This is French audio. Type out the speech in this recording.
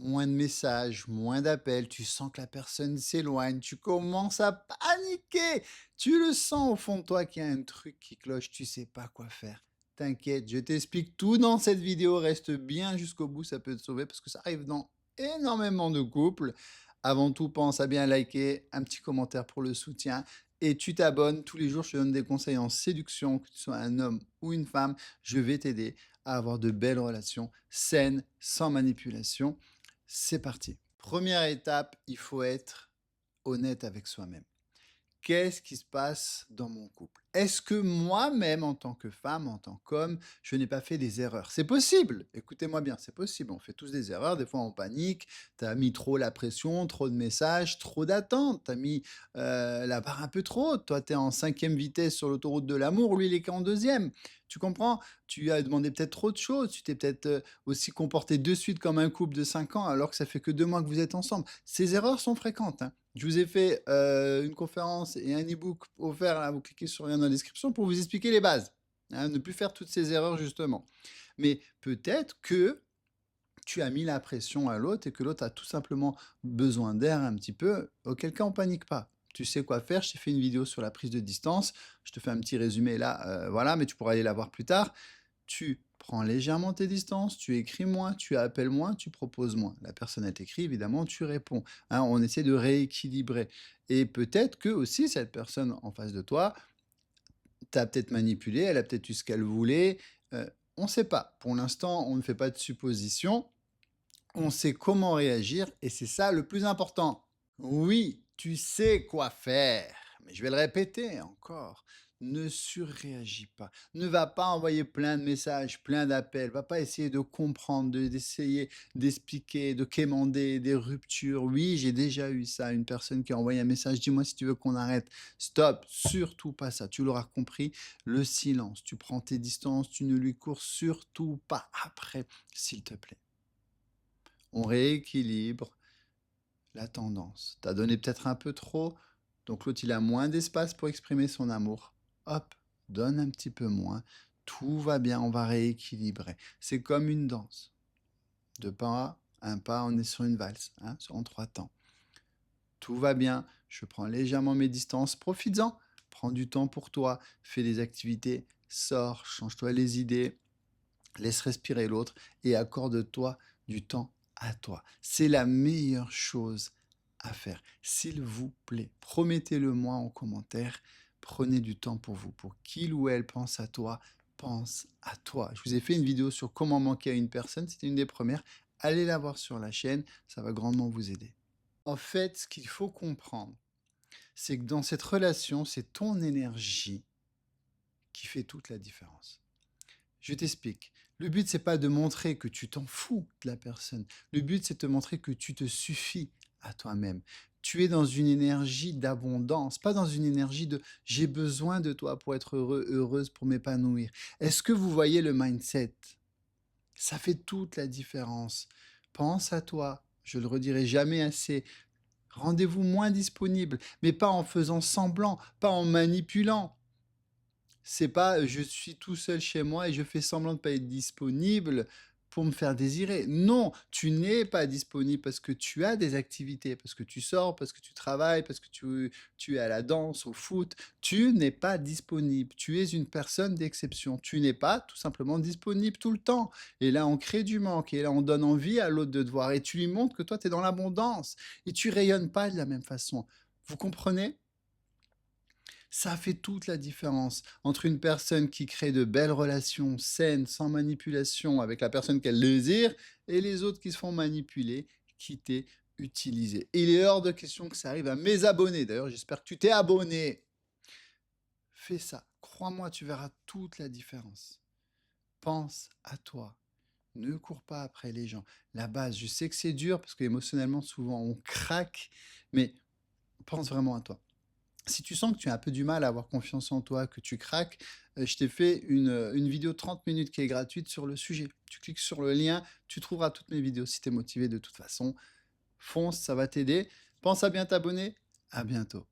moins de messages, moins d'appels, tu sens que la personne s'éloigne, tu commences à paniquer. Tu le sens au fond de toi qu'il y a un truc qui cloche, tu sais pas quoi faire. T'inquiète, je t'explique tout dans cette vidéo, reste bien jusqu'au bout, ça peut te sauver parce que ça arrive dans énormément de couples. Avant tout, pense à bien liker, un petit commentaire pour le soutien et tu t'abonnes. Tous les jours, je te donne des conseils en séduction, que tu sois un homme ou une femme. Je vais t'aider à avoir de belles relations saines, sans manipulation. C'est parti. Première étape, il faut être honnête avec soi-même. Qu'est-ce qui se passe dans mon couple? Est-ce que moi-même, en tant que femme, en tant qu'homme, je n'ai pas fait des erreurs? C'est possible, écoutez-moi bien, c'est possible, on fait tous des erreurs, des fois on panique, tu as mis trop la pression, trop de messages, trop d'attentes, tu as mis la barre un peu trop haute. Toi, tu es en 5e vitesse sur l'autoroute de l'amour, lui, il est qu'en 2e. Tu comprends? Tu lui as demandé peut-être trop de choses, tu t'es peut-être aussi comporté de suite comme un couple de 5 ans alors que ça fait que 2 mois que vous êtes ensemble. Ces erreurs sont fréquentes, hein. Je vous ai fait une conférence et un e-book offert, là, vous cliquez sur le lien dans la description pour vous expliquer les bases, hein, ne plus faire toutes ces erreurs justement. Mais peut-être que tu as mis la pression à l'autre et que l'autre a tout simplement besoin d'air un petit peu, auquel cas on panique pas. Tu sais quoi faire, je t'ai fait une vidéo sur la prise de distance, je te fais un petit résumé là, voilà, mais tu pourras aller la voir plus tard. Tu prends légèrement tes distances, tu écris moins, tu appelles moins, tu proposes moins. La personne elle t'écrit, évidemment, tu réponds. Hein, on essaie de rééquilibrer. Et peut-être que aussi cette personne en face de toi t'a peut-être manipulé, elle a peut-être eu ce qu'elle voulait. On ne sait pas. Pour l'instant, on ne fait pas de suppositions. On sait comment réagir et c'est ça le plus important. Oui, tu sais quoi faire, mais je vais le répéter encore. Ne surréagis pas. Ne va pas envoyer plein de messages, plein d'appels. Va pas essayer de comprendre, d'essayer d'expliquer, de quémander des ruptures. Oui, j'ai déjà eu ça. Une personne qui a envoyé un message, dis-moi si tu veux qu'on arrête. Stop, surtout pas ça. Tu l'auras compris. Le silence. Tu prends tes distances, tu ne lui cours surtout pas après, s'il te plaît. On rééquilibre la tendance. Tu as donné peut-être un peu trop, donc l'autre, il a moins d'espace pour exprimer son amour. Hop, donne un petit peu moins. Tout va bien, on va rééquilibrer. C'est comme une danse. De pas, un pas, on est sur une valse, hein, en 3 temps. Tout va bien, je prends légèrement mes distances, profites-en. Prends du temps pour toi, fais des activités, sors, change-toi les idées, laisse respirer l'autre et accorde-toi du temps à toi. C'est la meilleure chose à faire. S'il vous plaît, promettez-le-moi en commentaire. Prenez du temps pour vous, pour qu'il ou elle pense à toi, pense à toi. Je vous ai fait une vidéo sur comment manquer à une personne, c'était une des premières. Allez la voir sur la chaîne, ça va grandement vous aider. En fait, ce qu'il faut comprendre, c'est que dans cette relation, c'est ton énergie qui fait toute la différence. Je t'explique. Le but, c'est pas de montrer que tu t'en fous de la personne. Le but, c'est de te montrer que tu te suffis à toi-même. Tu es dans une énergie d'abondance, pas dans une énergie de j'ai besoin de toi pour être heureux, heureuse, pour m'épanouir. Est-ce que vous voyez le mindset? Ça fait toute la différence. Pense à toi. Je le redirai jamais assez. Rendez-vous moins disponible, mais pas en faisant semblant, pas en manipulant. C'est pas, je suis tout seul chez moi et je fais semblant de pas être disponible pour me faire désirer. Non, tu n'es pas disponible parce que tu as des activités, parce que tu sors, parce que tu travailles, parce que tu es à la danse, au foot. Tu n'es pas disponible. Tu es une personne d'exception. Tu n'es pas tout simplement disponible tout le temps. Et là, on crée du manque. Et là, on donne envie à l'autre de te voir. Et tu lui montres que toi, tu es dans l'abondance. Et tu rayonnes pas de la même façon. Vous comprenez? Ça fait toute la différence entre une personne qui crée de belles relations saines, sans manipulation, avec la personne qu'elle désire, et les autres qui se font manipuler, quitter, utiliser. Il est hors de question que ça arrive à mes abonnés. D'ailleurs, j'espère que tu t'es abonné. Fais ça. Crois-moi, tu verras toute la différence. Pense à toi. Ne cours pas après les gens. La base, je sais que c'est dur parce qu'émotionnellement, souvent, on craque, mais pense vraiment à toi. Si tu sens que tu as un peu du mal à avoir confiance en toi, que tu craques, je t'ai fait une vidéo de 30 minutes qui est gratuite sur le sujet. Tu cliques sur le lien, tu trouveras toutes mes vidéos si tu es motivé de toute façon. Fonce, ça va t'aider. Pense à bien t'abonner. À bientôt.